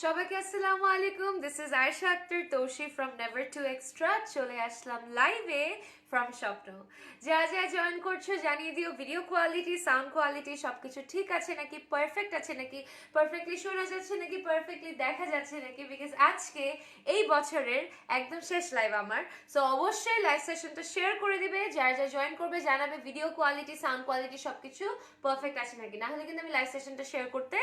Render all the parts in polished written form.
সবাইকে আসসালামু আলাইকুম, this is Ayesha Akter Toshi from never too extra. চলে আসলাম লাইভে ফ্রম স্বপ্ন। যা যা জয়েন করছো জানিয়ে দিও ভিডিও কোয়ালিটি, সাউন্ড কোয়ালিটি সবকিছু ঠিক আছে নাকি, পারফেক্ট আছে নাকি, পারফেক্টলি শোনা যাচ্ছে নাকি, পারফেক্টলি দেখা যাচ্ছে নাকি, বিকজ আজকে এই বছরের একদম শেষ লাইভ আমার। সো অবশ্যই লাইভ সেশনটা শেয়ার করে দিবে, যারা যা জয়েন করবে জানাবে ভিডিও কোয়ালিটি, সাউন্ড কোয়ালিটি সবকিছু পারফেক্ট আছে নাকি, না হলে কিন্তু আমি লাইভ সেশনটা শেয়ার করতে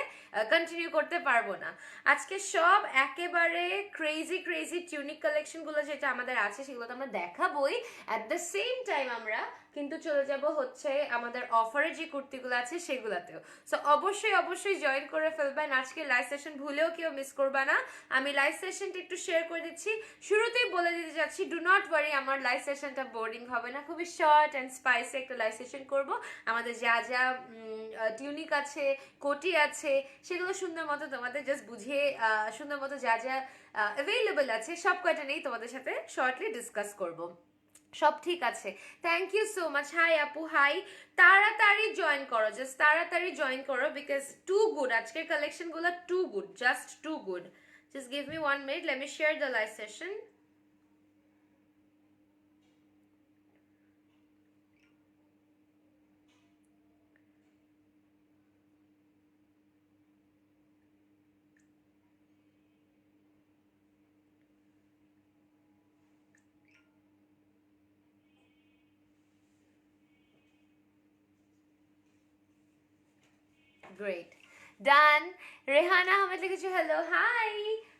কন্টিনিউ করতে পারবো না। আজকে সব একেবারে ক্রেজি ক্রেজি টিউনিক কালেকশনগুলো যেটা আমাদের আছে সেগুলো তো আমরা দেখাবোই, অ্যাট দ্য সেম টাইম আমরা কিন্তু চলে যাব হচ্ছে আমাদের অফারের যে কুর্তিগুলো আছে সেগুলোতেও। সো অবশ্যই অবশ্যই জয়েন করে ফেলবেন, আজকে লাইভ সেশন ভুলেও কেউ মিস করবা না। আমি লাইভ সেশনটা একটু শেয়ার করে দিচ্ছি, শুরুতেই বলে দিতে যাচ্ছি ডু নট ওয়ারি, আমার লাইভ সেশনটা বোরিং হবে না, খুবই শর্ট অ্যান্ড স্পাইসি একটা লাইভ সেশন করব। আমাদের যা যা টিউনিক আছে, কোটি আছে, সেগুলো সুন্দর মতো তোমাদের জাস্ট বুঝিয়ে সুন্দর মতো যা যা অ্যাভেলেবল আছে সব কয়টা নেই তোমাদের সাথে শর্টলি ডিসকাস করব। সব ঠিক আছে, thank you so much. Hi আপু, হাই। তাড়াতাড়ি জয়েন করো, জাস্ট তাড়াতাড়ি জয়েন করো, বিকজ টু গুড, আজকের কালেকশনগুলো too good, just too good. Just give me 1 minute, let me share the live session. Great, done. Rehana Ahmed লিখেছে হ্যালো, হাই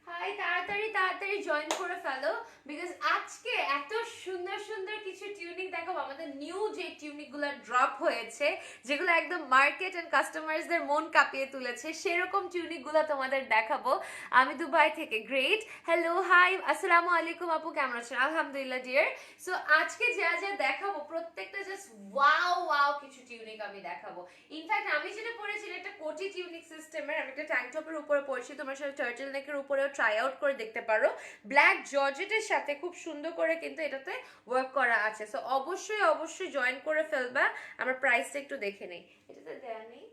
হাই। তাড়াতাড়ি তাড়াতাড়ি জয়েন করে ফেলো, বিকজ আজকে এত সুন্দর সুন্দর কিছু টিউনিক দেখাবো। আমাদের নিউ যে টিউনিক গুলো ড্রপ হয়েছে, যেগুলো একদম মার্কেট এন্ড কাস্টমার্সদের মন কাঁপিয়ে তুলেছে, সেরকম টিউনিক গুলো তোমাদের দেখাবো আমি দুবাই থেকে। গ্রেট, হ্যালো, হাই, আসসালামু আলাইকুম আপু, কেমন আছেন? আলহামদুলিল্লাহ ডিয়ার। সো আজকে যা যা দেখাবো প্রত্যেকটা জাস্ট ওয়াও ওয়াও কিছু টিউনিক আমি দেখাবো। ইনফ্যাক্ট আমি যেটা পরেছি একটা কোটি টিউনিক সিস্টেমের, আমি একটা ট্যাঙ্ক টপের উপরে পরেছি, তোমার সাথে টার্টল নেকের উপরেও ট্রাই আউট করে দেখতে পারো। ব্ল্যাক জর্জেটের সাথে খুব সুন্দর করে কিন্তু এটাতে ওয়ার্ক করা আছে। সো অবশ্যই অবশ্যই জয়েন করে ফেলবা। আমার প্রাইসটা একটু দেখে নেই, এটাতে দেয়া নেই।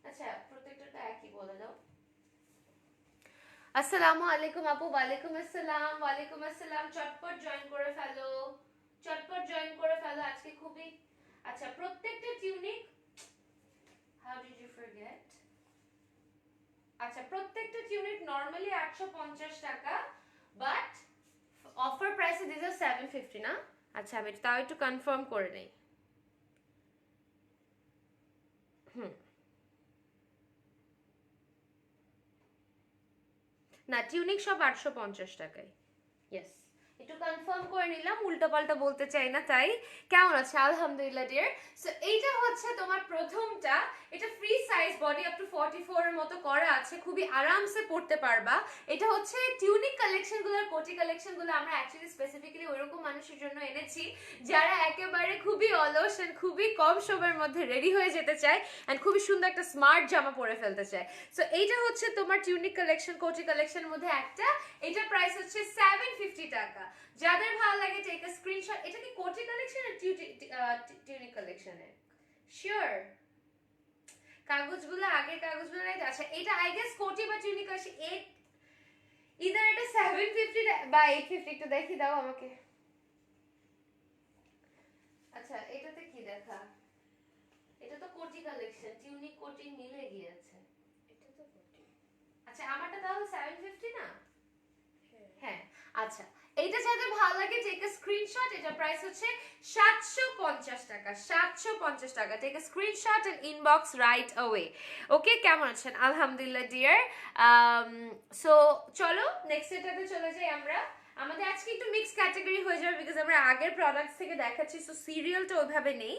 আচ্ছা, প্রত্যেকটা একই বলে দাও। আসসালামু আলাইকুম আপু। ওয়ালাইকুম আসসালাম, ওয়ালাইকুম আসসালাম। চটপট জয়েন করে ফেলো, চটপট জয়েন করে ফেলো, আজকে খুবই আচ্ছা প্রত্যেকটা tunic. How did you forget? আচ্ছা, প্রত্যেকটা টিউনিট নরমালি 850 টাকা, বাট অফার প্রাইসে দিস আর 750 না? আচ্ছা, আমি তাও একটু কনফার্ম করে নেই। হুম, না টিউনিক সব 850 টাকায়। ইয়েস, একটু কনফার্ম করে নিলাম, উল্টো পাল্টা বলতে চাই না তাই। কেমন আছে? আলহামদুলিল্লাহ ডিয়ার। সো এইটা হচ্ছে তোমার প্রথমটা, এটা free size, body up to 44 এর মতো করা আছে, খুবই আরামসে পড়তে পারবা। এটা হচ্ছে টিউনিক কালেকশনগুলোর, কোটি কালেকশনগুলো আমরা অ্যাকচুয়ালি স্পেসিফিক্যালি ওইরকম মানুষের জন্য এনেছি যারা একেবারে খুবই অলস এন্ড খুবই কম সময়ের মধ্যে রেডি হয়ে যেতে চায় এন্ড খুবই সুন্দর একটা স্মার্ট জামা পরে ফেলতে চায়। সো এইটা হচ্ছে তোমার টিউনিক কালেকশন, কোটি কালেকশনের মধ্যে একটা। এটা প্রাইস হচ্ছে 750 টাকা। যাদের ভালো লাগে টেক আ স্ক্রিনশট। এটা কি কোটি কালেকশন আর টিউনিক কালেকশনের? শিওর কাগজগুলো, আগের কাগজগুলো নাই? আচ্ছা, এটা আই গেস কোটি বা টিউনিক কালেকশন। ইদার এটা 750 বা 850, একটু দেখি দাও আমাকে। আচ্ছা, এটাতে কি দেখা? এটা তো কোটি কালেকশন, টিউনিক কোটি মিলে গিয়েছে। এটা তো কোটি। আচ্ছা, আমারটা তাহলে 750 না? হ্যাঁ, আচ্ছা। এইটা যাদের ভালো লাগে টেক আ স্ক্রিনশট। এটা প্রাইস হচ্ছে 750 টাকা, 750 টাকা। Take a screenshot and inbox right away. Okay, কেমন আছেন? আলহামদুলিল্লাহ ডিয়ার। সো চলো নেক্সট এটাতে চলে যাই আমরা। আমাদের আজকে একটু মিক্স ক্যাটাগরি হয়ে যাবে, বিকজ আমরা আগের প্রোডাক্টস থেকে দেখাচ্ছি, সো সিরিয়ালটা ওইভাবে নেই,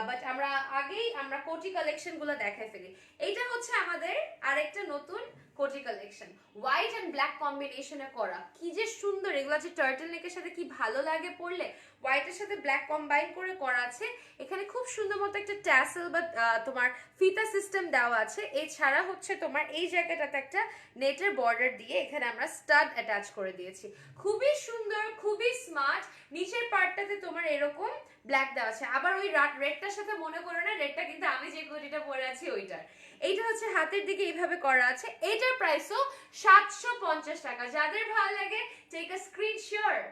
বাট আমরা আগেই আমরা কোটি কালেকশনগুলো দেখাই ফেলি। এইটা হচ্ছে আমাদের আরেকটা নতুন কোটি কালেকশন, হোয়াইট এন্ড ব্ল্যাক কম্বিনেশনে করা, কি যে সুন্দর। এগুলো যে টার্টল নেকের সাথে কি ভালো লাগে পরলে, হোয়াইটের সাথে ব্ল্যাক কম্বাইন করে করা আছে। এখানে খুব সুন্দর মতো একটা ট্যাসেল বা তোমার ফিতা সিস্টেম দেওয়া আছে। এছাড়া হচ্ছে তোমার এই জায়গাটাতে একটা নেটের বর্ডার দিয়ে এখানে আমরা স্টাড অ্যাটাচ করে দিয়েছি। খুবই সুন্দর, খুবই স্মার্ট। নিচের পার্টটাতে তোমার এরকম ব্ল্যাক দেওয়া আছে। আবার ওই রেডটার সাথে মনে করো না, রেডটা কিন্তু আমি যে কোটিটা পরে আছি ওইটার। এইটা হচ্ছে হাতের দিকে এইভাবে করা আছে। এটার প্রাইসও 750 টাকা। যাদের ভালো লাগে টেক আ স্ক্রিনশট,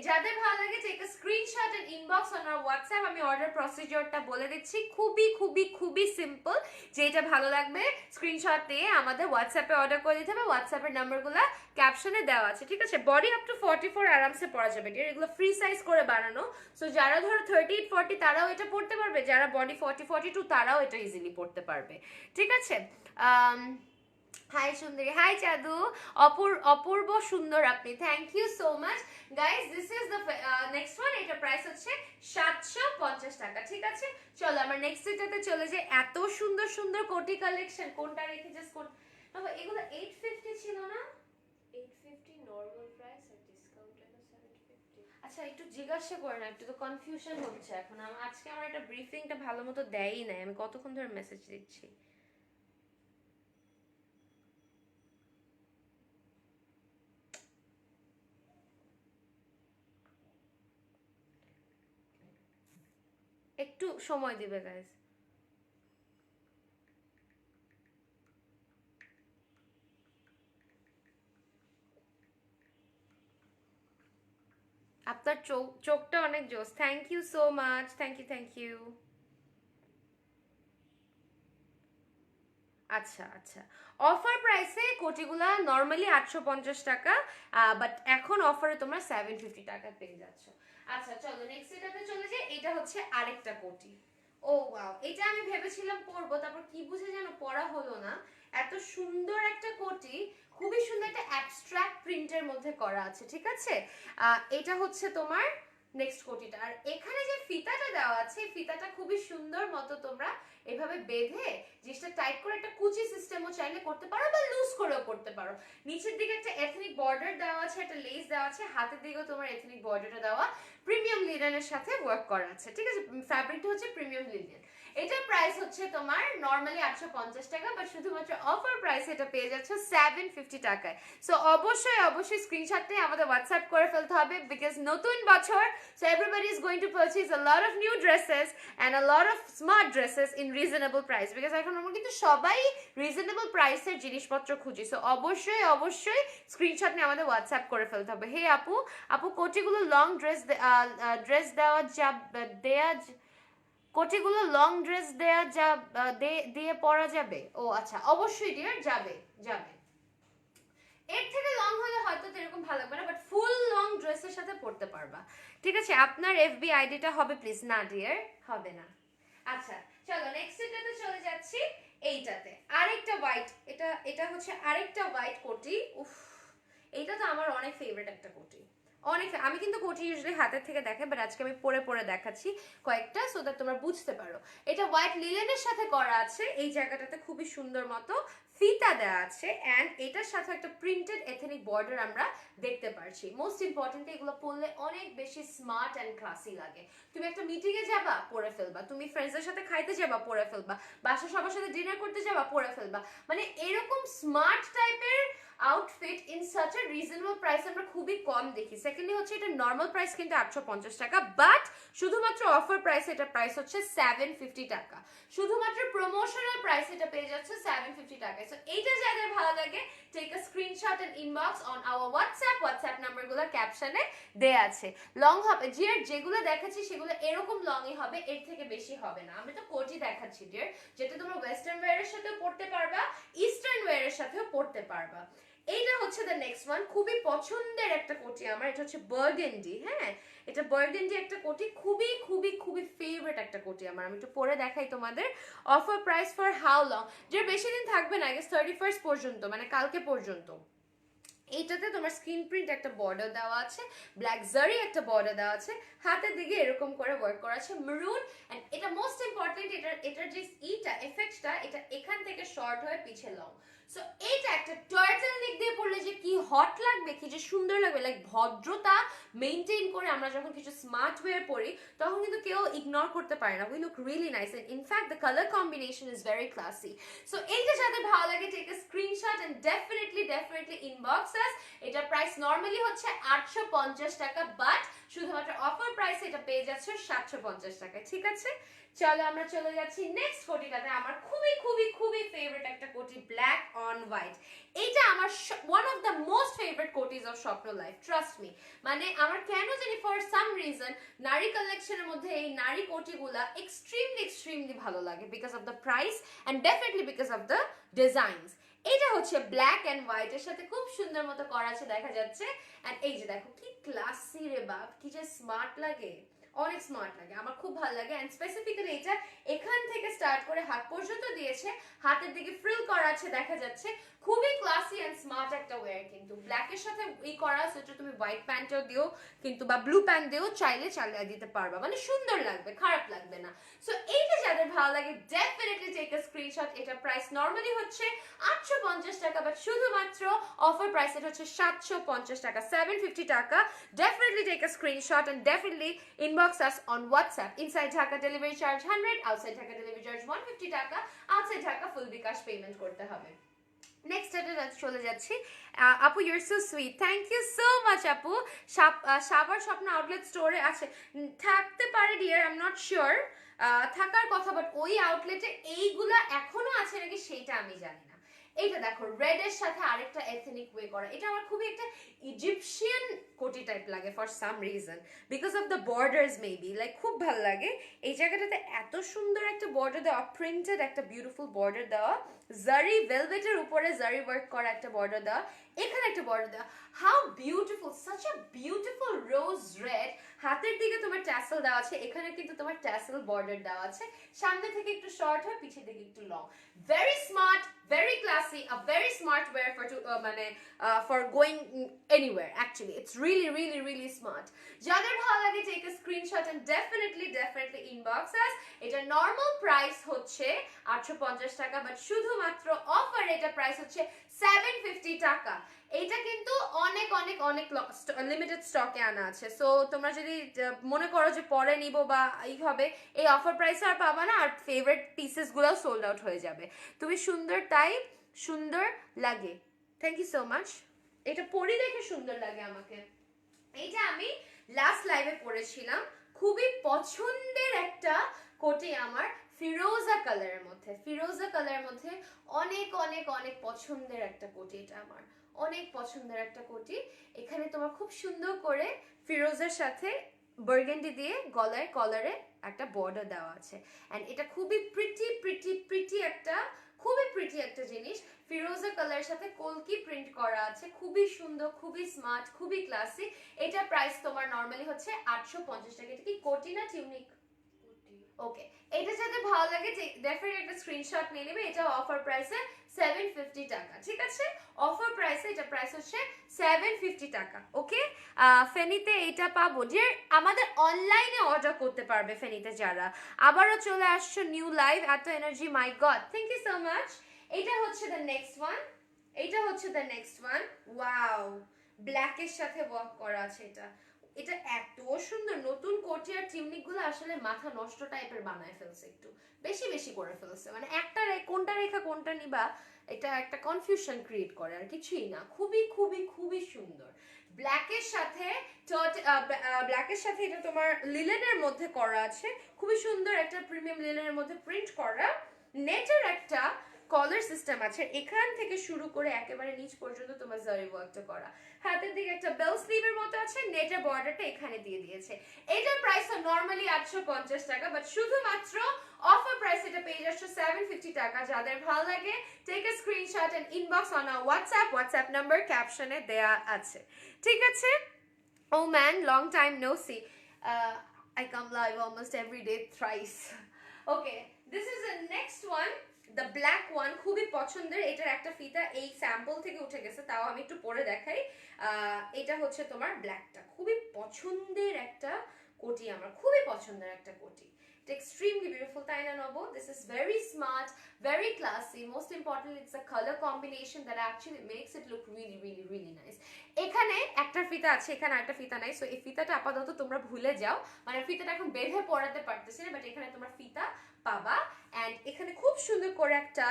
যাদের ভালো লাগে take a screenshot and inbox on our WhatsApp. আমি অর্ডার প্রসিডিওরটা বলে দিচ্ছি, খুবই খুবই খুবই সিম্পল। যেটা ভালো লাগবে স্ক্রিনশট দিয়ে আমাদের হোয়াটসঅ্যাপে অর্ডার করে দিতে হবে। হোয়াটসঅ্যাপের নাম্বারগুলো ক্যাপশনে দেওয়া আছে, ঠিক আছে? বডি আপ টু 44 আরামসে পরা যাবে। এগুলো ফ্রি সাইজ করে বানানো, সো যারা ধরো 38-40 তারাও এটা পড়তে পারবে, যারা বডি 40-42 তারাও এটা ইজিলি পড়তে পারবে, ঠিক আছে? হাই সুন্দরী, হাই চাদু, অপূর্ব সুন্দর আপনি, thank you so much guys. This is the next one. এটা প্রাইস হচ্ছে 750 টাকা, ঠিক আছে? চলো আমরা নেক্সট এটাতে চলে যাই। এত সুন্দর সুন্দর কোটি কালেকশন, কোনটা রেখে জাস্ট কোন না, এগুলো 850 ছিল না? 850 নরমাল প্রাইস আর ডিসকাউন্ট হলো 750। আচ্ছা একটু জিজ্ঞাসা করে না, একটু তো কনফিউশন হচ্ছে এখন। আজকে আমার এটা ব্রিফিংটা ভালো মতো দেয়ই নাই, আমি কতক্ষণ ধরে মেসেজ দিচ্ছি। একটু সময় দিবে গাইস। আপনার চোখটা অনেক জোস, thank you so much, thank you thank you. আচ্ছা আচ্ছা, অফার প্রাইসে কোটিগুলা নরমালি 850 টাকা, বাট এখন অফারে তোমরা 750 টাকা পেয়ে যাচ্ছ। আচ্ছা চলো নেক্সট এটাতে চলে যাই। এটা হচ্ছে আরেকটা কোটি। ও ওয়াও, এটা আমি ভেবেছিলাম পরবো, তারপর কি বুঝে যেন পরা হলো না। এত সুন্দর একটা কোটি, খুবই সুন্দর একটা অ্যাবস্ট্রাক্ট প্রিন্টের মধ্যে করা আছে, ঠিক আছে? এটা হচ্ছে তোমার নেক্সট কোটিটা। আর এখানে যে ফিতাটা দেওয়া আছে, ফিতাটা খুবই সুন্দর মতো তোমরা এভাবে বেঁধে জিনিসটা টাইট করে একটা কুচি সিস্টেমও চাইলে করতে পারো বা লুজ করেও করতে পারো। নিচের দিকে একটা এথনিক বর্ডার দেওয়া আছে, একটা লেস দেওয়া আছে, হাতের দিকেও তোমার এথনিক বর্ডারটা দেওয়া, প্রিমিয়াম লিনেনের সাথে ওয়ার্ক করা আছে, ঠিক আছে? ফ্যাব্রিকটা হচ্ছে প্রিমিয়াম লিনেন। এটার প্রাইস হচ্ছে তোমার নরমালি 850 টাকা, বাট শুধুমাত্র অফার প্রাইস এটা পেয়ে যাচ্ছে 750 টাকায়। সো অবশ্যই অবশ্যই স্ক্রিনশট নিয়ে আমাদের হোয়াটসঅ্যাপ করে ফেলতে হবে, বিকজ নতুন বছর, so everybody is going to purchase a lot of new dresses and a lot of smart dresses in reasonable price, because এখন আমরা কিন্তু সবাই রিজনেবল প্রাইসের জিনিসপত্র খুঁজি। সো অবশ্যই অবশ্যই স্ক্রিনশট নিয়ে আমাদের হোয়াটসঅ্যাপ করে ফেলতে হবে। হে আপু, আপু কোটিগুলো লং ড্রেস দেওয়া কোটিগুলো লং ড্রেস দিয়ে পরা যাবে? ও আচ্ছা, অবশ্যই ডিয়ার, যাবে যাবে। এর থেকে লং হলে হয়তো এরকম ভালো লাগবে না, বাট ফুল লং ড্রেসের সাথে পরতে পারবা, ঠিক আছে? আপনার এফবি আইডিটা হবে প্লিজ। না ডিয়ার, হবে না। আচ্ছা চলো নেক্সট এটাতে চলে যাচ্ছি। এইটাতে আরেকটা হোয়াইট, এটা হচ্ছে আরেকটা হোয়াইট কোটি। উফ, এইটা তো আমার অনেক ফেভারিট একটা কোটি, অনেক। আমি কিন্তু কোটি ইউজুয়ালি হাতের থেকে দেখাই, বাট আজকে আমি পরে পরে দেখাচ্ছি কয়েকটা, সো দ্যাট তোমরা বুঝতে পারো। এটা হোয়াইট লিলেনের সাথে করা আছে। এই জায়গাটাতে খুবই সুন্দর মতো ফিতা দেওয়া আছে, অ্যান্ড এটার সাথে একটা প্রিন্টেড এথনিক বর্ডার আমরা দেখতে পারছি। মোস্ট ইম্পর্টেন্ট, এগুলো পরলে অনেক বেশি স্মার্ট অ্যান্ড ক্লাসি লাগে। তুমি একটা মিটিং এ যাবা, পরে ফেলবা। তুমি ফ্রেন্ডসদের সাথে খাইতে যাবা, পরে ফেলবা। বাসা সবার সাথে ডিনার করতে যাবা, পরে ফেলবা। মানে এরকম স্মার্ট টাইপের outfit in such a reasonable price আমরা খুবই কম দেখি। সেকেন্ডলি হচ্ছে এটা নর্মাল প্রাইস কিন্তু 850 টাকা, বাট শুধুমাত্র অফার প্রাইস এটা প্রাইস হচ্ছে 750 টাকা। শুধুমাত্র প্রমোশনাল প্রাইস এটা পেয়ে যাচ্ছে 750 টাকায়। সো এইটা যাদের ভালো লাগে take a screenshot and inbox on our WhatsApp নাম্বারগুলো ক্যাপশনে দেয়া আছে। লং হবে ডিয়ার, যেগুলো দেখাচ্ছি সেগুলো এরকম লংই হবে, এর থেকে বেশি হবে না। আমি তো কোটি দেখাচ্ছি ডিয়ার, যেটা তোমরা ওয়েস্টার্ন ওয়্যারের সাথেও পড়তে পারবা, ইস্টার্ন ওয়্যারের সাথেও পড়তে পারবা। এইটা হচ্ছে দ্য নেক্সট ওয়ান, খুবই পছন্দের একটা কোটি আমার। এটা হচ্ছে বার্গেন্ডি, হ্যাঁ এটা বার্গেন্ডি একটা কোটি, খুবই খুবই খুবই ফেভারিট একটা কোটি আমার। আমি একটু পরে দেখাই তোমাদের। Offer price for how long, যে বেশি দিন থাকবে না, আগে 31st পর্যন্ত, মানে কালকে পর্যন্ত। এইটাতে তোমার স্ক্রিন প্রিন্ট একটা বর্ডার দেওয়া আছে, ব্ল্যাক জারি একটা বর্ডার দেওয়া আছে, হাতের দিকে এরকম করে ওয়ার্ক করা আছে মেরুন। এন্ড এটা মোস্ট ইম্পর্টেন্ট, এটার যে এফেক্টটা, এটা এখান থেকে শর্ট হয়ে পিছে লং। সো এইটা একটা টার্টল নেক দিয়ে পরলে যে কি হট লাগবে, কি যে সুন্দর লাগবে, লাইক ভদ্রতা মেইনটেইন করে আমরা যখন কিছু স্মার্ট ওয়্যার পরি তখন কিন্তু কেউ ইগনোর করতে পারে না। We look really nice and in fact the colour combination is very classy. So এইটা যাদের ভালো লাগে take a screenshot and definitely inbox us. এটার প্রাইস নরমালি হচ্ছে 850 টাকা, বাট শুধুমাত্র অফার প্রাইসে এটা পেয়ে যাচ্ছে 750 টাকায়। ঠিক আছে, চলো আমরা চলে যাচ্ছি নেক্সট কোটিটাতে। আমার খুবই ফেভারিট একটা কোটি, ব্ল্যাক অন হোয়াইট। এইটা আমার one of the most favourite কোটিজ of Swapna life, trust me. মানে আমার কেন জানি ফর সাম রিজন নারী কালেকশনের মধ্যে এই নারী কোটিগুলা এক্সট্রিমলি ভালো লাগে, because of the price and definitely because of the designs. এটা হচ্ছে ব্ল্যাক এন্ড হোয়াইট এর সাথে খুব সুন্দর মতো করা আছে, দেখা যাচ্ছে। এন্ড এই যে দেখো কি ক্লাসি রে বাপ, কি যে স্মার্ট লাগে, অনেক স্মার্ট লাগে, আমার খুব ভালো লাগে। এন্ড স্পেসিফিক্যালি এটা এখান থেকে স্টার্ট করে হাত পর্যন্ত দিয়েছে, হাতের দিকে ফ্রিল করা আছে, দেখা যাচ্ছে। খুবই ক্লাসি এন্ড স্মার্ট একটা ওয়্যার, কিন্তু ব্ল্যাক এর সাথে এই করা আছে, তুমি হোয়াইট প্যান্টও দিও কিন্তু, বা ব্লু প্যান্ট দিও চাইলে চালিয়ে দিতে পারবা, মানে সুন্দর লাগবে, খারাপ লাগবে না। সো এইটা যাদের ভালো লাগে ডেফিনেটলি টেক আ স্ক্রিনশট। এটা প্রাইস নরমালি হচ্ছে 850 টাকা, বাট শুধুমাত্র অফার প্রাইস এটা হচ্ছে 750 টাকা, 750 টাকা। Definitely take a screenshot and definitely inbox us on WhatsApp. Inside Dhaka delivery charge 100, outside Dhaka delivery charge 150 টাকা, outside Dhaka full bikash payment করতে হবে। নেক্সট এটাতে চলে যাচ্ছি। আপু you are so sweet, thank you so much আপু। সাবার স্বপ্ন আউটলেট স্টোরে আছে, থাকতে পারে dear, I am not sure, থাকার কথা, বাট ওই আউটলেটে এইগুলা এখনো আছে নাকি সেইটা আমি জানি না। এইটা দেখো রেড এর সাথে আরেকটা এথনিক ওয়ে করা, এটা আমার খুবই একটা ইজিপশিয়ান কোটি টাইপ লাগে for some reason, because of the borders maybe, like খুব ভালো লাগে। এই জায়গাটাতে এত সুন্দর একটা বর্ডার দেওয়া, প্রিন্টেড একটা বিউটিফুল বর্ডার দেওয়া, জারি ভেলভেটের উপরে জারি ওয়ার্ক করা একটা বর্ডার দেওয়া, এখানে একটা বর্ডার দেওয়া, how beautiful, such a beautiful rose red. হাতের দিকে তোমার ট্যাসেল দেওয়া আছে, এখানে কিন্তু তোমার ট্যাসেল বর্ডার দেওয়া আছে, সামনে থেকে একটু শর্ট হয়, পিছের দিকে একটু long. Very smart, very classy, a very smart wear for for going anywhere. Actually, it's really smart. যাদের ভালো লাগে take a screenshot and definitely inbox us. এটা normal price হচ্ছে 850 টাকা, বাট শুধুমাত্র অফার এটা প্রাইস হচ্ছে 750 টাকা। এটা কিন্তু অনেক লিমিটেড স্টকে আনা আছে। সো তোমরা যদি মনে করো যে পরে নিব বা এই হবে, এই অফার প্রাইসে আর পাবা না, আর ফেভারিট পিসেস গুলো সোল্ড আউট হয়ে যাবে। তুমি সুন্দর, তাই সুন্দর লাগে, থ্যাংক ইউ সো মাচ। এটা পরি দেখে সুন্দর লাগে আমাকে। এইটা আমি লাস্ট লাইভে পরেছিলাম, খুবই পছন্দের একটা কোটি আমার, ফিরোজা কালারের মধ্যে, ফিরোজা কালারের মধ্যে অনেক পছন্দের একটা কোটি, এটা আমার অনেক পছন্দের একটা কোটি। এখানে তোমার খুব সুন্দর করে ফিরোজার সাথে বার্গেন্ডি দিয়ে গলায় কলারে একটা বর্ডার দেওয়া আছে, এন্ড এটা খুবই প্রিটি একটা, খুবই প্রিটি একটা জিনিস। ফিরোজা কালারের সাথে কলকি প্রিন্ট করা আছে, খুবই সুন্দর, খুবই স্মার্ট, খুবই ক্লাসি। এটা প্রাইস তোমার নরমালি হচ্ছে 850 টাকা। এটা কি কোটি না টিউনিক? ওকে, এটা যাতে ভালো লাগে ডেফিনেটলি একটা স্ক্রিনশট নিয়ে নেবে। এটা অফার প্রাইসে 750 টাকা, ঠিক আছে? অফার প্রাইসে এটা প্রাইস হচ্ছে 750 টাকা। ওকে, ফেনীতে এটা পাবো যে আমাদের অনলাইনে অর্ডার করতে পারবে ফেনীতে যারা। আবারও চলে আসছো নিউ লাইভ, এত energy, my god, thank you so much. এটা হচ্ছে দ্য নেক্সট ওয়ান, এটা হচ্ছে দ্য নেক্সট ওয়ান। ওয়াও, ব্ল্যাকের সাথে ওয়ার্ক করা আছে, এটা এটা এত সুন্দর। নতুন কোটি আর টিউনিক গুলো আসলে মাথা নষ্ট টাইপের বানায় ফেলছে, একটু বেশি করে ফেলছে, মানে একটা কোনটা রেখা কোনটা নিবা, এটা একটা কনফিউশন ক্রিয়েট করে, আর কিছুই না। খুবই সুন্দর। ব্ল্যাকের সাথে ব্ল্যাকের সাথে এটা তোমার লিলেনের মধ্যে করা আছে, খুবই সুন্দর একটা প্রিমিয়াম লিলেনের মধ্যে প্রিন্ট করা, নেটের একটা কলার সিস্টেম আছে, এখান থেকে শুরু করে একেবারে নিচ পর্যন্ত তোমার জারি ওয়ার্কটা করা। হাতের দিকে একটা বেল স্লিভের মতো আছে, নেটের বর্ডারটা এখানে দিয়ে দিয়েছে। এটার প্রাইস নরমালি 850 টাকা, বাট শুধুমাত্র অফার প্রাইস এটা পেয়ে যাচ্ছে 750 টাকা। যাদের ভালো লাগে take a screenshot and inbox on our WhatsApp number ক্যাপশনে দেয়া আছে, ঠিক আছে? Oh man, long time no see. I come live almost every day, thrice. Okay, this is the next one, the black one, খুবই পছন্দের। এটার একটা ফিতা এই স্যাম্পল থেকে উঠে গেছে, তাও আমি একটু পরে দেখাই। এটা হচ্ছে তোমার ব্ল্যাকটা, খুবই পছন্দের একটা কোটি, আমার খুবই পছন্দের একটা কোটি। It's extremely beautiful, তাই না নব? This is very smart, very classy. Most importantly, it's a color combination that actually makes it look really, really, really nice. এখানে একটা ফিতা আছে, এখানে একটা ফিতা নাই, সো এই ফিতাটা আপাতত তোমরা ভুলে যাও, মানে ফিতাটা এখন বেঁধে পরাতে পারতেছি না, বাট এখানে তোমরা ফিতা পাবা। অ্যান্ড এখানে খুব সুন্দর করে একটা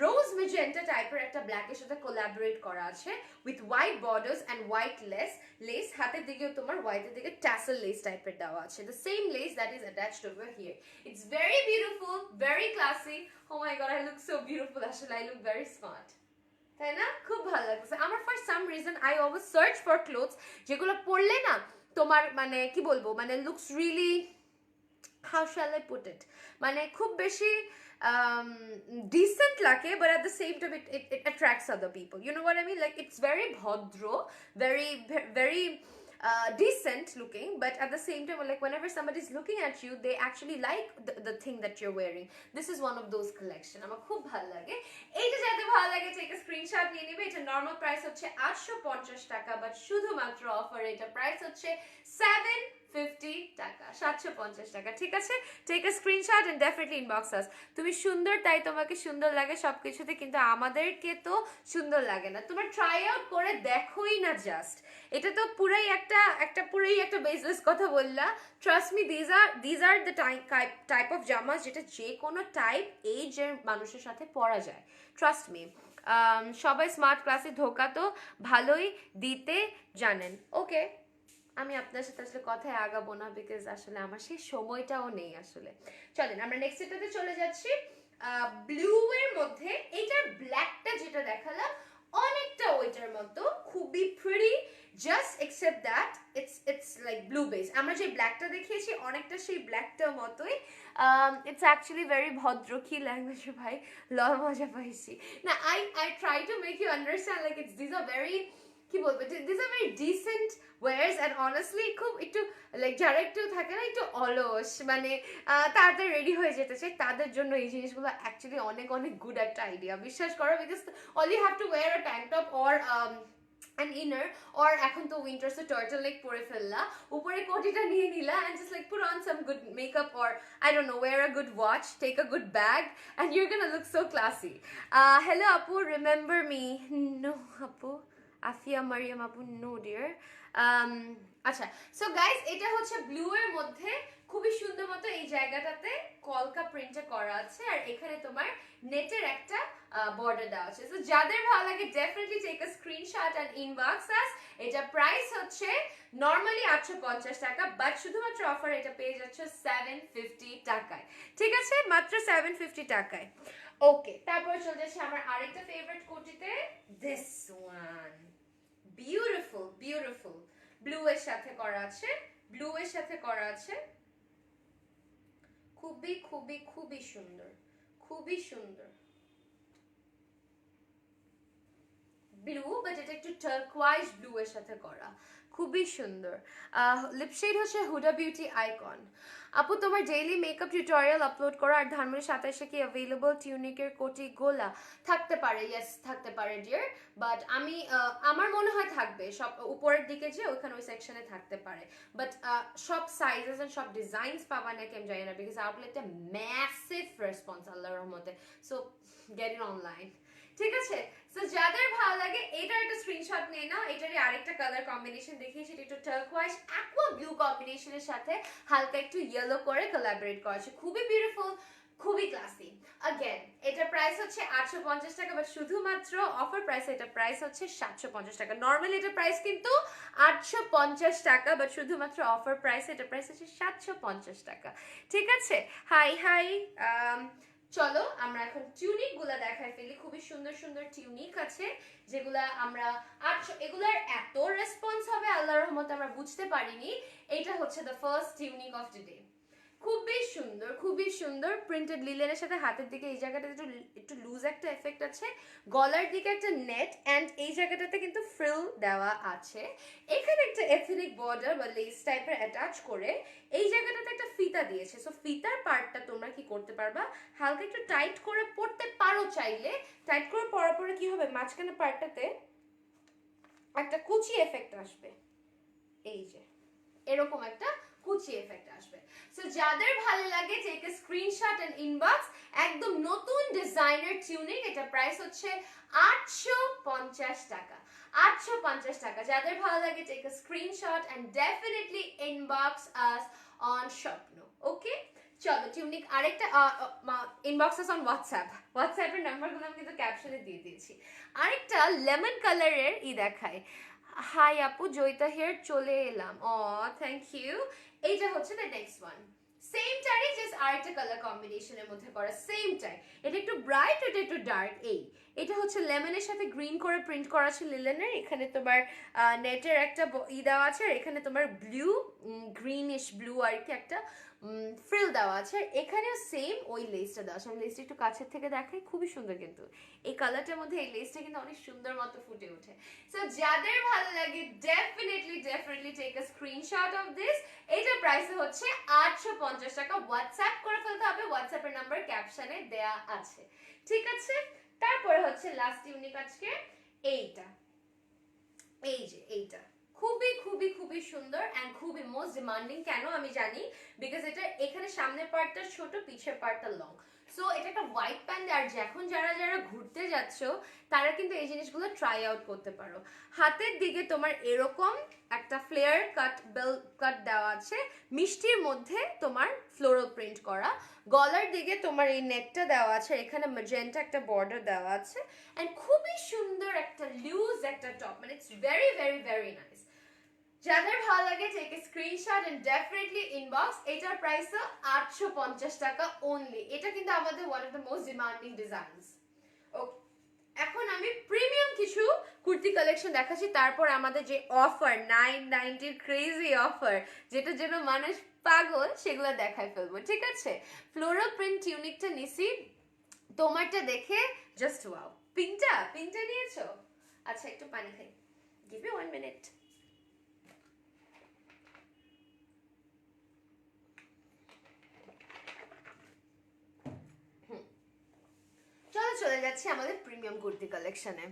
রোজ মেজেন্টা টাইপের একটা ব্ল্যাকের সাথে কোলাবোরেট করা আছে with white borders and white less, হাতের দিকেও তোমার হোয়াইটের দিকে ট্যাসেল লেস টাইপের দেওয়া আছে, the same lace that is attached over here. It's very beautiful, very classy. Oh my God, I look so beautiful, আসলে আই লুক ভেরি স্মার্ট, তাই না? খুব ভালো লাগছে আমার। For some reason I always search for clothes যেগুলো পরলে না তোমার মানে কি বলবো, মানে looks really, how shall I put it, মানে খুব বেশি decent লাগে, but at the same time it attracts other people, you know what I mean, like it's very bhodro, very decent looking, but at the same time, like whenever somebody is looking at you, they actually like the thing that you're wearing. This is one of those collection আমার খুব ভালো লাগে। এইটা যাতে ভালো লাগে take a screenshot নিয়ে নেবে। এটা নরমাল প্রাইস হচ্ছে 850 টাকা, বাট শুধুমাত্র অফার এটা প্রাইস হচ্ছে 750 টাকা, 750 টাকা, ঠিক আছে? Take a screenshot and definitely inbox us. তুমি সুন্দর তাই তোমাকে সুন্দর লাগে সবকিছুতে, কিন্তু আমাদেরকে তো সুন্দর লাগে না। তোমার ট্রাই আউট করে দেখোই না জাস্ট, এটা তো পুরাই একটা বেসলেস কথা বললা। Trust me, these are the type of জামাস যেটা যে কোনো টাইপ এজের মানুষের সাথে পরা যায়, ট্রাস্ট মি। সবাই স্মার্ট ক্লাসে ধোকা তো ভালোই দিতে জানেন। ওকে, আমি আপনার সাথে আসলে কথায় আগাবো না, বিকজ আসলে আমার সেই সময়টাও নেই আসলে। চলেন আমরা নেক্সট এটাতে চলে যাচ্ছি। ব্লু এর মধ্যে এইটার ব্ল্যাকটা যেটা দেখালাম অনেকটা ওইটার মতো, খুবই pretty, just except that it's like blue base. আমরা যে ব্ল্যাকটা দেখিয়েছি অনেকটা সেই ব্ল্যাকটার মতোই। ইটস অ্যাকচুয়ালি ভেরি ভদ্র। কি ল্যাঙ্গুয়েজ ভাই, মজা পাইছি না। I try to make you understand like it's this are very, কি বলবো, this are very decent wears and honestly খুব একটু লাইক যারা একটু থাকে না একটু অলস, মানে তাড়াতাড়ি রেডি হয়ে যেতে চাই, তাদের জন্য এই জিনিসগুলো অ্যাকচুয়ালি অনেক অনেক গুড একটা আইডিয়া, বিশ্বাস করো। Because all you have to wear a tank top or an inner, or এখন তো উইন্টার সো টার্টল নেক পরে ফেললা, উপরে কোটিটা নিয়ে নিলা and just like put on some good makeup, or I don't know, wear a good watch, take a good bag, and you're gonna look so classy. Hello Apu, remember me? No Apu, Afia Mariam Apu, no dear. আচ্ছা, so guys এটা হচ্ছে blue এর মধ্যে খুবই সুন্দর মতো এই জায়গাটাতে কলকা প্রিন্টে করা আছে, আর এখানে তোমার নেটের একটা বর্ডার দেওয়া আছে। সো যাদের ভালো লাগে definitely take a screenshot and inbox us. এটা প্রাইস হচ্ছে নরমালি 850 টাকা, বাট শুধুমাত্র অফার এটা পেয়ে যাচ্ছে 750 টাকায়, ঠিক আছে? মাত্র 750 টাকায়। ওকে, তারপর চলে যাচ্ছে আমার আরেকটা ফেভারিট কোটিতে, this one, beautiful beautiful, blue এর সাথে করা আছে, ব্লু এর সাথে করা আছে, খুবই খুবই খুবই সুন্দর, খুবই সুন্দর ব্লু, বাট এটা একটু টার্কোয়াইজ ব্লু এর সাথে করা, খুবই সুন্দর। লিপশেড হচ্ছে হুডা বিউটি আইকন। আপু তোমার ডেইলি মেকআপ টিউটোরিয়াল আপলোড করো, আর ধানমন্ডি 27-এ কি অ্যাভেলেবল টিউনিকের কোটি গোলা? থাকতে পারে, ইয়েস থাকতে পারে ডিয়ার, বাট আমি আমার মনে হয় থাকবে সব উপরের দিকে, যে ওইখানে ওই সেকশনে থাকতে পারে, বাট সব সাইজেস এন্ড সব ডিজাইনস পাবা নাকি আমি জানি না, বিকজ আউটলেটে ম্যাসিভ রেসপন্স আল্লাহর রহমতে, সো গেট ইট অনলাইন, ঠিক আছে? সো যাদের ভালো লাগে এটার একটা স্ক্রিনশট নিয়ে নাও। এটারই আরেকটা কালার কম্বিনেশন দেখিয়েছি, এটা একটু টার্কোয়াইজ অ্যাকোয়া ব্লু কম্বিনেশনের সাথে হালকা একটু ইয়েলো করে কোলাবরেট করা আছে, খুবই বিউটিফুল, খুবই ক্লাসি। अगेन এটা প্রাইস হচ্ছে 850 টাকা, বাট শুধুমাত্র অফার প্রাইস এটা প্রাইস হচ্ছে 750 টাকা। নরমালি এটা প্রাইস কিন্তু 850 টাকা, বাট শুধুমাত্র অফার প্রাইস এটা প্রাইস হচ্ছে 750 টাকা, ঠিক আছে? হাই হাই, চলো আমরা এখন টিউনিক গুলা দেখাই ফেলি। খুবই সুন্দর সুন্দর টিউনিক আছে যেগুলা আমরা এগুলার এত রেসপন্স হবে আল্লাহর রহমতে আমরা বুঝতে পারিনি। এটা হচ্ছে the first tunic of today, খুবই সুন্দর, খুবই সুন্দর প্রিন্টেড লিলেনের সাথে হাতের দিকে এই জায়গাটা একটু লুজ একটা এফেক্ট আছে, গলার দিকে একটা নেট, এন্ড এই জায়গাটাতে কিন্তু ফ্রিল দেওয়া আছে। এখানে একটা এথনিক বর্ডার বা লেস টাইপের অ্যাটাচ করে এই জায়গাটাতে একটা ফিতা দিয়েছে। সো ফিতার পার্টটা তোমরা কি করতে পারবা, হালকা একটু টাইট করে পড়তে পারো চাইলে। টাইট করে পরার পরে কি হবে, মাঝখানে পার্টটাতে একটা কুচি এফেক্ট আসবে, এই যে এরকম একটা কুচি এফেক্ট আসবে। সো যাদের ভালো লাগে take a screenshot and inbox, একদম নতুন ডিজাইনার টিউনিক, এটা প্রাইস হচ্ছে 850 টাকা। 850 টাকা। যাদের ভালো লাগে take a screenshot and definitely inbox us on Swapno. Okay, চলো টিউনিক আরেকটা ইনবক্স আস অন হোয়াটসঅ্যাপের নাম্বারগুলো আমি কিন্তু ক্যাপশনে দিয়ে দিয়েছি। আরেকটা লেমন কালারের দেখায়। হাই আপু, জয়িতা হেয়ার, চলে এলাম। Thank you. এইটা হচ্ছে দ্য নেক্সট ওয়ান, সেম টাইপই, জাস্ট আরেকটা কালার কম্বিনেশনের মধ্যে করা, সেম টাইপ। এটা একটু ব্রাইট, এটা একটু ডার্ক। এটা হচ্ছে লেমনের সাথে গ্রিন করে প্রিন্ট করা আছে লিলেনের। এখানে তোমার নেটের একটা দেওয়া আছে, আর এখানে তোমার ব্লু, গ্রিনিশ ব্লু আর কি একটা ফ্রিল দেওয়া আছে। এখানেও সেম ওই লেসটা দেওয়া আছে। আমি লেসটা একটু কাছের থেকে দেখাই, খুবই সুন্দর কিন্তু এই কালারটার মধ্যে এই লেসটা কিন্তু অনেক সুন্দর মতো ফুটে ওঠে। সো যাদের ভালো লাগে definitely take a screenshot of this. এইটার প্রাইস হচ্ছে 850 টাকা। হোয়াটসঅ্যাপ করে ফেলতে হবে, হোয়াটসঅ্যাপের নাম্বার ক্যাপশনে দেয়া আছে, ঠিক আছে? তারপরে হচ্ছে লাস্ট ইউনিক আজকে এইটা, এই যে এইটা খুবই খুবই খুবই সুন্দর এন্ড খুবই মোস্ট ডিমান্ডিং। কেন আমি জানি, বিকজ এটা এখানে সামনের পার্টটা ছোট, পিছের পার্টটা লং। সো এটা একটা হোয়াইট প্যান্ট, আর যখন যারা যারা ঘুরতে যাচ্ছ তারা কিন্তু এই জিনিসগুলো ট্রাই আউট করতে পারো। হাতের দিকে তোমার এরকম একটা ফ্লেয়ার কাট, বেল কাট দেওয়া আছে, মিষ্টির মধ্যে তোমার ফ্লোরাল প্রিন্ট করা। গলার দিকে তোমার এই নেকটা দেওয়া আছে, এখানে ম্যাজেন্টা একটা বর্ডার দেওয়া আছে, এন্ড খুবই সুন্দর একটা লুজ একটা টপ, মানে it's very very very nice. যাদের ভালো লাগে take a screenshot and definitely inbox. এটার প্রাইস 850 টাকা অনলি। এটা কিন্তু আমাদের one of the most demanding designs. Okay, এখন আমি প্রিমিয়াম কিছু কুর্তি কালেকশন দেখাচ্ছি, তারপর আমাদের যে অফার 990 ক্রেজি অফার, যেটা যেন মানুষ পাগল, সেগুলো দেখায় ফেলবো, ঠিক আছে? ফ্লোরাল প্রিন্ট টিউনিকটা নিছি, তোমারটা দেখে জাস্ট ওয়াও। পিঙ্কটা নিয়েছো? আচ্ছা, একটু পানি খাই, গিভ মি 1 মিনিট। চলো চলে যাচ্ছি আমাদের প্রিমিয়াম কুর্তি কালেকশনে।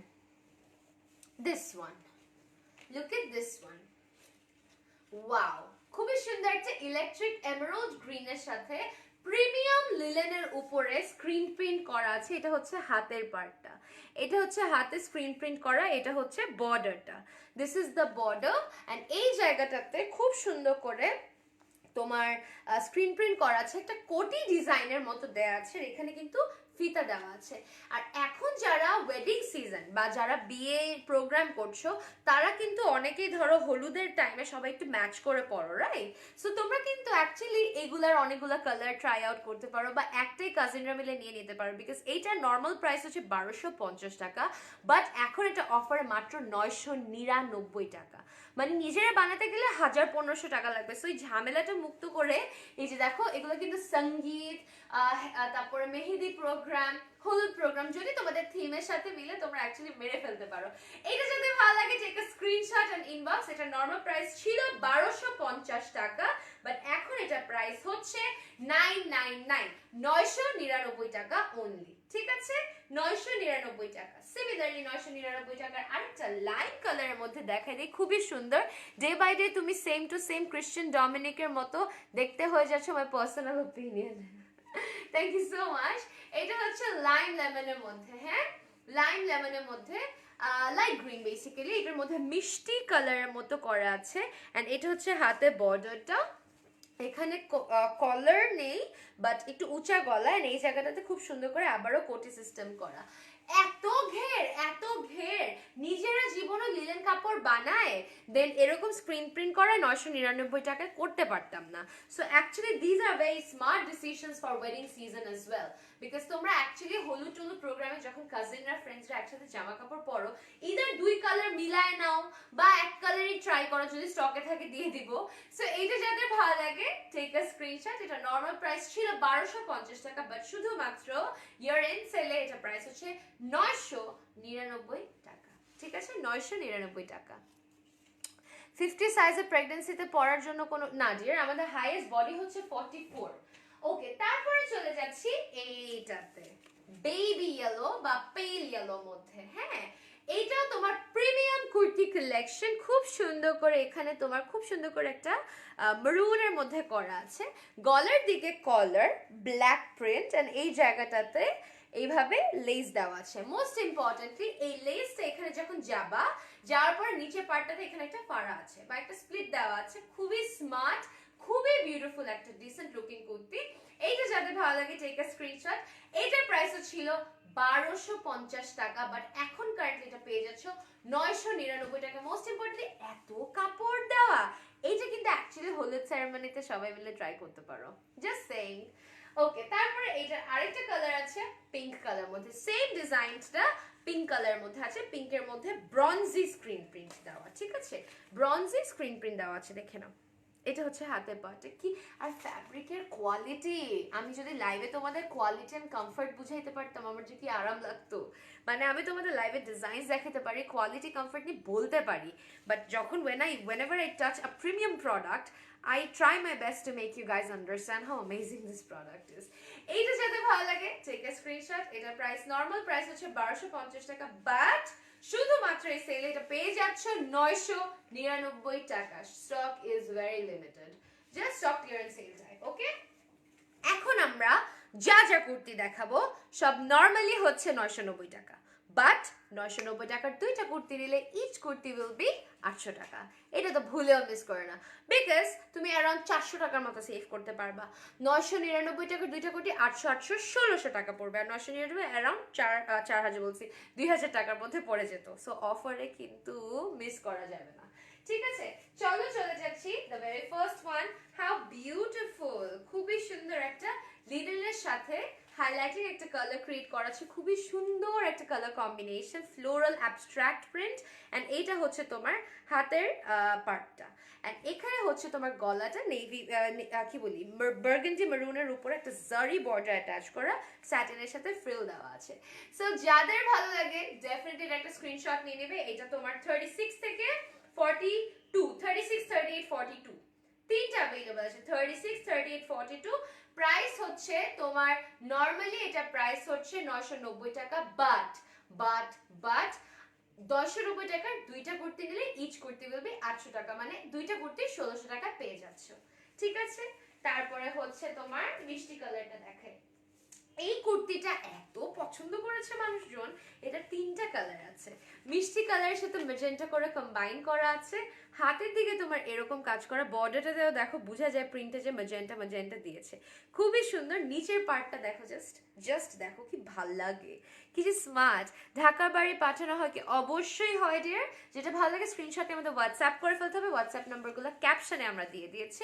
This one, look at this one, wow, খুবই সুন্দর একটা ইলেকট্রিক এমারাল্ড গ্রিনের সাথে প্রিমিয়াম লিলেনের উপরে স্ক্রিন প্রিন্ট করা আছে। এটা হচ্ছে হাতের পার্টটা, এটা হচ্ছে হাতে স্ক্রিন প্রিন্ট করা, এটা হচ্ছে বর্ডারটা। This is the border, and এই জায়গাটাতে খুব সুন্দর করে তোমার স্ক্রিন প্রিন্ট করা আছে, একটা কোটি ডিজাইনের মতো দেয়া আছে, এখানে কিন্তু ফিতা দেওয়া আছে। আর এখন যারা ওয়েডিং সিজন বা যারা বিয়ে প্রোগ্রাম করছো, তারা কিন্তু অনেকেই ধরো হলুদের টাইমে সবাই একটু ম্যাচ করে পড়ো, রাইট? সো তোমরা কিন্তু অ্যাকচুয়ালি এগুলার অনেকগুলো কালার ট্রাই আউট করতে পারো, বা একটাই কাজিনরা মিলে নিয়ে নিতে পারো, বিকজ এইটার নর্মাল প্রাইস হচ্ছে 1250 টাকা, বাট এখন এটা অফারে মাত্র 999 টাকা। মানে নিজেরা বানাতে গেলে 1000-1500 টাকা লাগবে। সো এই ঝামেলাটা মুক্ত করে, এই যে দেখো, এগুলো কিন্তু সঙ্গীত, তারপরে মেহেদি প্রোগ্রাম, হলুদ প্রোগ্রাম, যদি তোমাদের থিমের সাথে মিলে তোমরা অ্যাকচুয়ালি মেরে ফেলতে পারো। এটা যদি ভালো লাগে take a screenshot and inbox. এটা নরমাল প্রাইস ছিল 1250 টাকা, বাট এখন এটা প্রাইস হচ্ছে 999 টাকা অনলি, ঠিক আছে? 999 টাকা। সিমিলারলি 999 টাকার আরেকটা লাইট কালারের মধ্যে দেখাই দিই, খুবই সুন্দর। ডে বাই ডে তুমি সেম টু সেম ক্রিশ্চিয়ান ডমিনিকের মতো দেখতে হয়ে যাচ্ছ, my personal opinion. Thank you so much. এটা হচ্ছে লাইম লেমনের মধ্যে, হ্যাঁ, লাইম লেমনের মধ্যে লাইট গ্রিন বেসিক্যালি, এটার মধ্যে মিষ্টি কালারের মতো করা আছে, এন্ড এটা হচ্ছে হাতে বর্ডারটা। এখানে কলার নেই, বাট একটু উঁচা গলা, এই জায়গাটাতে খুব সুন্দর করে আবারও কোটি সিস্টেম করা। এত ঘের নিজেরা জীবনে লিলেন কাপড় বানায়, দেন এরকম স্ক্রিন প্রিন্ট করে 999 টাকায় করতে পারতাম না। So actually these are very smart decisions for wedding season as well, because তোমরা অ্যাকচুয়ালি হলুদ টলুদ প্রোগ্রামে যখন কাজিনরা ফ্রেন্ডসরা একসাথে জামা কাপড় পরো, ইদার 2 কালার মিলায় নাও বা এক কালারই ট্রাই করো, যদি স্টকে থাকে দিয়ে দিব। সো এইটা যাদের ভালো লাগে টেক আ স্ক্রিনশট। এটা নর্মাল প্রাইস ছিল 1250 টাকা, বাট শুধুমাত্র ইয়ার এন্ড সেলে এটা প্রাইস হচ্ছে 999 টাকা, ঠিক আছে? 999 টাকা। 50 সাইজের প্রেগন্যান্সিতে পরার জন্য কোনো না ডিয়ার, আমাদের হাইয়েস্ট বডি হচ্ছে 44। ওকে, তারপরে চলে যাচ্ছি এইটাতে, বেবি ইয়েলো বা পেল ইয়েলো মধ্যে। হ্যাঁ, এইটাও তোমার প্রিমিয়াম কুর্তি কালেকশন, খুব সুন্দর করে এখানে তোমার খুব সুন্দর করে একটা মেরুনের মধ্যে করা আছে, গলার দিকে কলার ব্ল্যাক প্রিন্ট এন্ড এই জায়গাটাতে এইভাবে লেস দেওয়া আছে। মোস্ট ইম্পর্টেন্টলি এই লেসটা এখানে যখন যাওয়ার পর নিচে পার্টটাতে এখানে একটা পাড়া আছে বা একটা স্প্লিট দেওয়া আছে, খুবই স্মার্ট, খুবই বিউটিফুল একটা ডিসেন্ট লুকিং কুর্তি। এইটা যাদের ভালো লাগে টেক আ স্ক্রিনশট। এইটার প্রাইসও ছিল 1250 টাকা, বাট এখন কারেন্টলি এটা পেয়ে যাচ্ছ 999 টাকা। মোস্ট ইম্পর্টেন্টলি এত কাপড় দেওয়া, এইটা কিন্তু অ্যাকচুয়ালি হলুদ সেরেমনিতে সবাই মিলে ট্রাই করতে পারো, জাস্ট সেইং। ওকে, তারপরে এইটার আরেকটা কালার আছে পিঙ্ক কালার মধ্যে, সেম ডিজাইনটা পিঙ্ক কালার মধ্যে আছে, পিঙ্কের মধ্যে ব্রঞ্জি স্ক্রিন প্রিন্ট দেওয়া, ঠিক আছে, ব্রঞ্জি স্ক্রিন প্রিন্ট দেওয়া আছে, দেখে নাও। এটা হচ্ছে হাতের পাটে কি, আর ফ্যাব্রিকের কোয়ালিটি, আমি যদি লাইভে তোমাদের কোয়ালিটি এন্ড কমফর্ট বুঝাইতে পারতাম আমার যে কি আরাম লাগতো। মানে আমি তোমাদের লাইভে ডিজাইনস দেখাতে পারি, কোয়ালিটি কমফর্ট নিয়ে বলতে পারি, বাট যখন whenever I touch a premium product, I try my best to make you guys understand how amazing this product is. এইটা যাতে ভালো লাগে টেক আ স্ক্রিনশট। এটা প্রাইস, নরমাল প্রাইস হচ্ছে 1250 টাকা, বাট শুধুমাত্র এই সেলে এটা পেয়ে যাচ্ছ 999 টাকা। Stock is very limited, just stock clearance sale type. Okay, এখন আমরা যা যা কুর্তি দেখাবো সব নরমালি হচ্ছে 990 টাকা, বাট 990 টাকার দুইটা কুর্তি নিলে ইচ কুর্তি উইল বি 800 টাকা। এটা তো ভুলেও মিস করে না, বিকজ তুমি অ্যারাউন্ড 400 টাকার মতো সেভ করতে পারবা। 999 টাকার দুইটা কুর্তি 800 1600 টাকা পড়বে, আর 999 অ্যারাউন্ড 4000 বলছি 2000 টাকার মধ্যে পড়ে যেত। সো অফারে কিন্তু মিস করা যাবে না, ঠিক আছে। চলো চলে যাচ্ছি the very first one. How beautiful, খুবই সুন্দর একটা লিডলের সাথে হাইলাইটিং একটা কালার ক্রিয়েট করা আছে, খুবই সুন্দর একটা colour combination, floral abstract print, and এইটা হচ্ছে তোমার হাতের পার্টটা, এন্ড এখানে হচ্ছে তোমার গলাটা নেভি কি বলি বার্গেন্ডি মেরুনের উপরে একটা জারি বর্ডার অ্যাটাচ করা, স্যাটিনের সাথে ফ্রিল দেওয়া আছে। সো যাদের ভালো লাগে ডেফিনেটলি একটা স্ক্রিনশট নিয়ে নেবে। এটা তোমার 36 থেকে 42, 36, 38, 42 তিনটা अवेलेबल আছে, 36, 38, 42। প্রাইস হচ্ছে তোমার নরমালি এটা প্রাইস হচ্ছে 990 টাকা, বাট বাট বাট 990 টাকার দুইটা কুর্তি নিলে ইচ কুর্তি উইল বি 800 টাকা, মানে দুইটা কুর্তি 1600 টাকা পেয়ে যাচ্ছ, ঠিক আছে। তারপরে হচ্ছে তোমার মিষ্টি কালারটা দেখাই। এই কুর্তিটা এত পছন্দ করেছে মানুষজন, এটা তিনটা কালার আছে, মিষ্টি কালারের সাথে ম্যাজেন্টা করে কম্বাইন করা আছে, হাতের দিকে তোমার এরকম কাজ করা, বর্ডারটাতেও দেখো বোঝা যায় প্রিন্টে যে ম্যাজেন্টা দিয়েছে, খুবই সুন্দর। নিচের পার্টটা দেখো, জাস্ট দেখো কি ভাল লাগে, কি যে স্মার্ট। ঢাকার বাড়ি পাঠানো হয় কি? অবশ্যই হয় ডিয়ার। যেটা ভালো লাগে স্ক্রিনশটে আমাদের হোয়াটসঅ্যাপ করে ফেলতে হবে, হোয়াটসঅ্যাপ নাম্বারগুলো ক্যাপশনে আমরা দিয়ে দিয়েছি।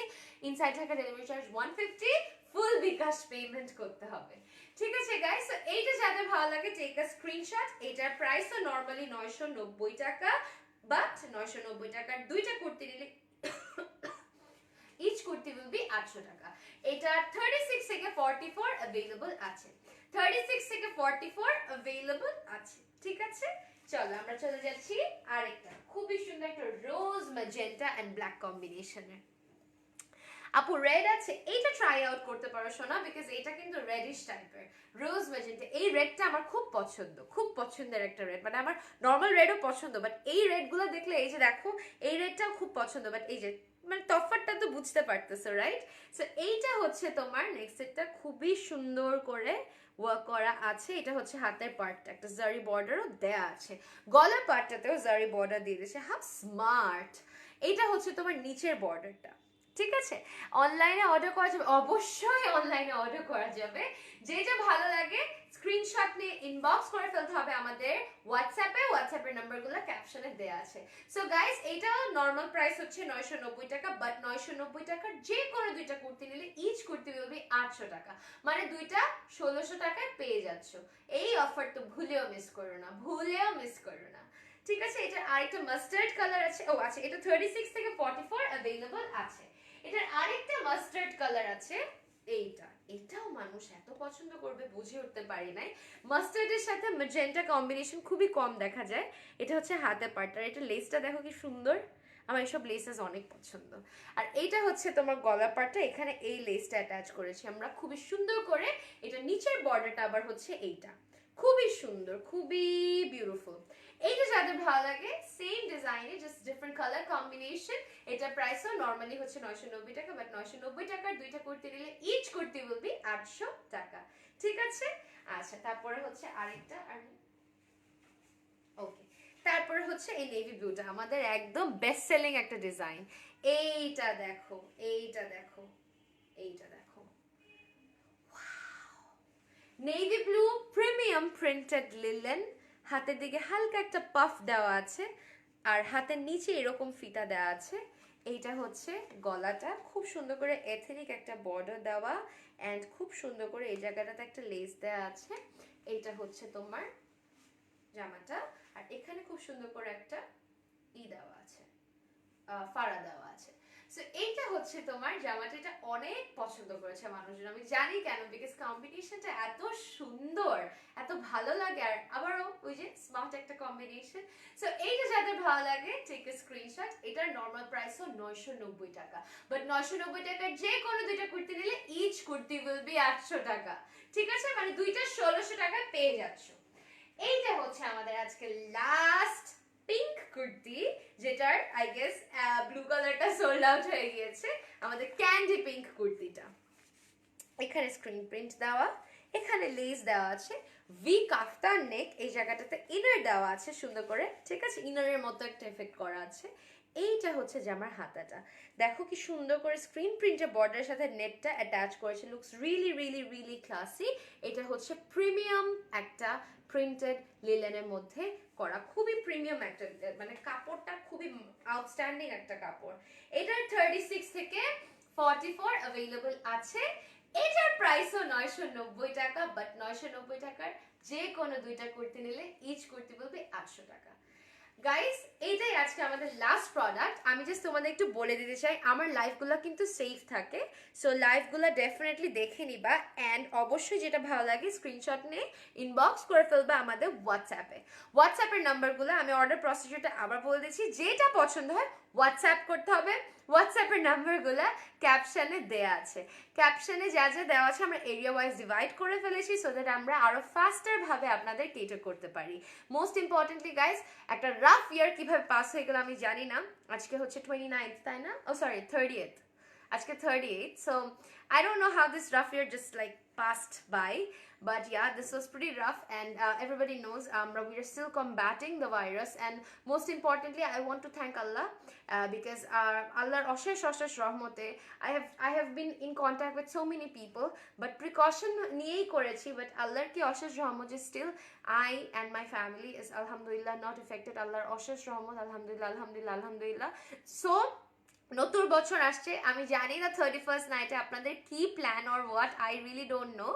ইনসাইড ঢাকা ডেলিভারি চার্জ 150, ফুল বিকাশ পেমেন্ট করতে হবে, ঠিক আছে গাইস। সো এইটা যাদের ভালো লাগে টেক আ স্ক্রিনশট। এটার প্রাইসও নরমালি 990 টাকা, বাট 990 টাকার দুইটা কুর্তি নিলে ইচ কুর্তি উইল বি 800 টাকা। এটা 36 থেকে 44 अवेलेबल আছে, 36 থেকে 44 अवेलेबल আছে, ঠিক আছে। চলো আমরা চলে যাচ্ছি আরেকটা খুবই সুন্দর একটা রোজ ম্যাজেন্টা এন্ড ব্ল্যাক কম্বিনেশনের। আপু রেড আছে, এইটা ট্রাই আউট করতে পারো সোনা, বিকজ এটা কিন্তু রেডিশ টাইপের রোজ ম্যাজেন্টা। এই রেডটা আমার খুব পছন্দ, খুব পছন্দের একটা রেড, মানে আমার নর্মাল রেডও পছন্দ, বাট এই রেডগুলো দেখলে, এই যে দেখো এই রেডটাও খুব পছন্দ, বাট এই যে মানে তফাৎটা তো বুঝতে পারতেছো, রাইট? সো এইটা হচ্ছে তোমার নেক্সট সেটটা খুবই সুন্দর করে ওয়ার্ক করা আছে। এটা হচ্ছে হাতের পার্টটা, একটা জারি বর্ডারও দেয়া আছে, গলার পার্টটাতেও জারি বর্ডার দিয়ে দিয়েছে, হাউ স্মার্ট। এইটা হচ্ছে তোমার নিচের বর্ডারটা, ঠিক আছে। অনলাইনে অর্ডার করা যাবে, অবশ্যই অনলাইনে অর্ডার করা যাবে। যেটা ভালো লাগে স্ক্রিনশট নিয়ে ইনবক্স করে ফেলতে হবে আমাদের হোয়াটসঅ্যাপের নাম্বারগুলো ক্যাপশনে দেয়া আছে। সো গাইস এইটাও নরমাল প্রাইস হচ্ছে 990 টাকা, বাট 990 টাকার যে কোনো দুইটা কুর্তি নিলে ইচ কুর্তি উইল বি 800 টাকা, মানে দুইটা 1600 টাকায় পেয়ে যাচ্ছ। এই অফার তো ভুলেও মিস করো না, ভুলেও মিস করো না, ঠিক আছে। এটা আরেকটা মাস্টার্ড কালার আছে, ও আচ্ছা, এটা 36 থেকে 44 अवेलेबल আছে। এটার আরেকটা মাস্টার্ড কালার আছে, এটাও মানুষ এত পছন্দ করবে বুঝে উঠতে পারি নাই। মাস্টার্ডের সাথে ম্যাজেন্টা কম্বিনেশন খুবই কম দেখা যায়। এটা হচ্ছে হাতে পার্টটা, এটা লেসটা দেখো কি সুন্দর, আমার এইসব লেসেস অনেক পছন্দ। আর এইটা হচ্ছে তোমার গলা পার্টটা, এখানে এই লেসটা অ্যাটাচ করেছি আমরা খুবই সুন্দর করে। এটা নিচের বর্ডারটা আবার হচ্ছে এইটা, খুবই সুন্দর, খুবই বিউটিফুল। এইটা যাদের ভালো লাগে সেম ডিজাইনে জাস্ট ডিফারেন্ট কালার কম্বিনেশন, এটা প্রাইসও নরমালি হচ্ছে 990 টাকা, বাট 990 টাকার দুইটা কুর্তি নিলে ইচ কুর্তি উইল বি 800 টাকা। ঠিক আছে, আচ্ছা তারপরে হচ্ছে আরেকটা, আর ওকে, তারপরে হচ্ছে এই নেভি ব্লুটা আমাদের একদম বেস্ট সেলিং একটা ডিজাইন। এইটা দেখো, এইটা দেখো, এইটা দেখো, navy blue premium printed linen, হাতের দিকে হালকা একটা পাফ দেওয়া আছে আর হাতের নিচে এরকম ফিতা দেওয়া আছে। এইটা হচ্ছে গলাটা, খুব সুন্দর করে এথেনিক একটা বর্ডার দেওয়া অ্যান্ড খুব সুন্দর করে এই জায়গাটাতে একটা লেস দেওয়া আছে। এইটা হচ্ছে তোমার জামাটা, আর এখানে খুব সুন্দর করে একটা দেওয়া আছে, ফাড়া দেওয়া আছে। সো এইটা হচ্ছে তোমার জামাটা, এটা অনেক পছন্দ করেছে মানুষজন, আমি জানি কেন, বিকজ কম্বিনেশনটা এত সুন্দর, এত ভালো লাগে, আর আবারও ওই যে স্মার্ট একটা কম্বিনেশন। সো এইটা যাদের ভালো লাগে টেক এ স্ক্রিনশট। এটার নর্মাল প্রাইসও 990 টাকা, বাট 990 টাকার যে কোনো দুইটা কুর্তি নিলে ইচ কুর্তি উইল বি 800 টাকা। ঠিক আছে, মানে দুইটা 1600 টাকায় পেয়ে যাচ্ছ। এইটা হচ্ছে আমাদের আজকে লাস্ট পিঙ্ক কুর্তি, যেটার আই গেস ব্লু কালারটা সোল্ড আউট হয়ে গিয়েছে, আমাদের ক্যান্ডি পিঙ্ক কুর্তিটা। এখানে স্ক্রিন প্রিন্ট দেওয়া, এখানে লেস দেওয়া আছে, ভি কাফতার নেক, এই জায়গাটাতে ইনার দেওয়া আছে সুন্দর করে, ঠিক আছে, ইনারের মতো একটা এফেক্ট করা আছে। এইটা হচ্ছে জামার হাতাটা, দেখো কি সুন্দর করে স্ক্রিন প্রিন্টের বর্ডারের সাথে নেটটা অ্যাটাচ করেছে, looks really really really classy. এটা হচ্ছে প্রিমিয়াম একটা প্রিন্টেড লিলেনের মধ্যে করা, খুবই প্রিমিয়াম একটা, মানে কাপড়টা খুবই আউটস্ট্যান্ডিং একটা কাপড়। এটার 36 থেকে 44 অ্যাভেলেবল আছে। এটার প্রাইসও 990 টাকা, বাট 990 টাকার যে কোনো দুইটা কুর্তি নিলে ইচ কুর্তি বলবে 800 টাকা। গাইস, এইটাই আজকে আমাদের লাস্ট প্রোডাক্ট। আমি জাস্ট তোমাদের একটু বলে দিতে চাই আমার লাইভগুলো কিন্তু সেফ থাকে, সো লাইভগুলো ডেফিনেটলি দেখে নিবা অ্যান্ড অবশ্যই যেটা ভালো লাগে স্ক্রিনশট নিয়ে ইনবক্স করে ফেলবে আমাদের হোয়াটসঅ্যাপে। হোয়াটসঅ্যাপের নাম্বারগুলো আমি অর্ডার প্রসিডিউরটা আবার বলে দিচ্ছি, যেটা পছন্দ হয় হোয়াটসঅ্যাপ করতে হবে। হোয়াটসঅ্যাপের নাম্বারগুলো ক্যাপশনে দেওয়া আছে, ক্যাপশনে যা যা দেওয়া আছে আমরা এরিয়া ওয়াইজ ডিভাইড করে ফেলেছি, সো দ্যাট আমরা আরো ফাস্টার ভাবে আপনাদের কেটার করতে পারি। মোস্ট ইম্পর্টেন্টলি গাইস, একটা রাফ ইয়ার কিভাবে পাস হয়ে গেল আমি জানি না, আজকে হচ্ছে 29th তাই না, ও সরি 30th, আজকে 38th, so I don't know how this rough year just like passed by, but yeah, this was pretty rough, and everybody knows we are still combating the virus, and most importantly I want to thank Allah, because Allah's অশেষ অশেষ রহমতে I have been in contact with so many people, but precaution নিয়েই করেছি, but আল্লাহর কি অশেষ রহমত যে still I and my family is alhamdulillah not affected, আল্লাহর অশেষ রহমত, আলহামদুলিল্লাহ আলহামদুলিল্লাহ আলহামদুলিল্লাহ। সো নতুন বছর আসছে, আমি জানি না 31st নাইটে আপনাদের কি plan or what, I really don't know.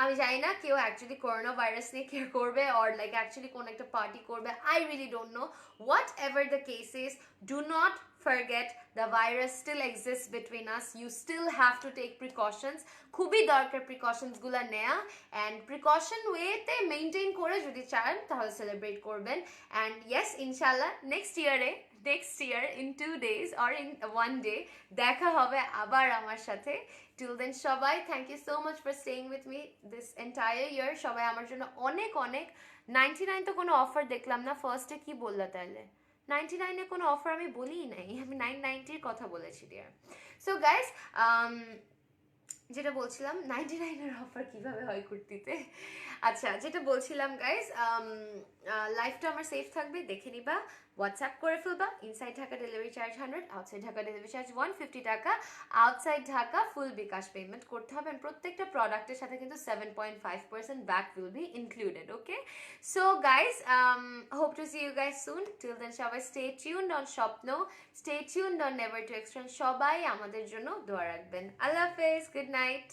আমি জানি না কেউ অ্যাকচুয়ালি করোনা ভাইরাস নিয়ে কেয়ার করবে অর লাইক অ্যাকচুয়ালি কোন একটা পার্টি করবে, I really don't know. What ever the case is, do not forget the virus still exists between us, you still have to take precautions, খুবই দরকার precautions গুলা নেয়া, and precaution ওয়েতে maintain করে যদি চান তাহলে সেলিব্রেট করবেন। অ্যান্ড ইয়েস, ইনশাল্লাহ next year in 2 days or in 1 day দেখা হবে আবার আমার সাথে। Till then সবাই thank you so much for staying with me this entire year. সবাই আমার জন্য অনেক অনেক 99 তো কোনো অফার দেখলাম না, ফার্স্টে কি বললা তাহলে? 99-এ কোনো অফার আমি বলিই নাই, আমি 990-র কথা বলেছি ডিয়ার। সো গাইস, যেটা বলছিলাম 99-এর অফার কিভাবে হয় কুর্তিতে, আচ্ছা যেটা বলছিলাম গাইস, লাইফটা আমার সেফ থাকবে, দেখে নিবা, হোয়াটসঅ্যাপ করে ফেলবা। Inside Dhaka delivery charge 100, outside Dhaka delivery charge 150 টাকা, outside Dhaka full bKash payment করতে হবে। প্রত্যেকটা প্রোডাক্টের সাথে কিন্তু 7.5% back will be included. Okay, so guys, hope to see you guys soon. Till then সবাই stay tuned on Swapno, stay tuned on never too extra. সবাই আমাদের জন্য দোয়া রাখবেন। আল্লাহ হাফেজ, গুড নাইট।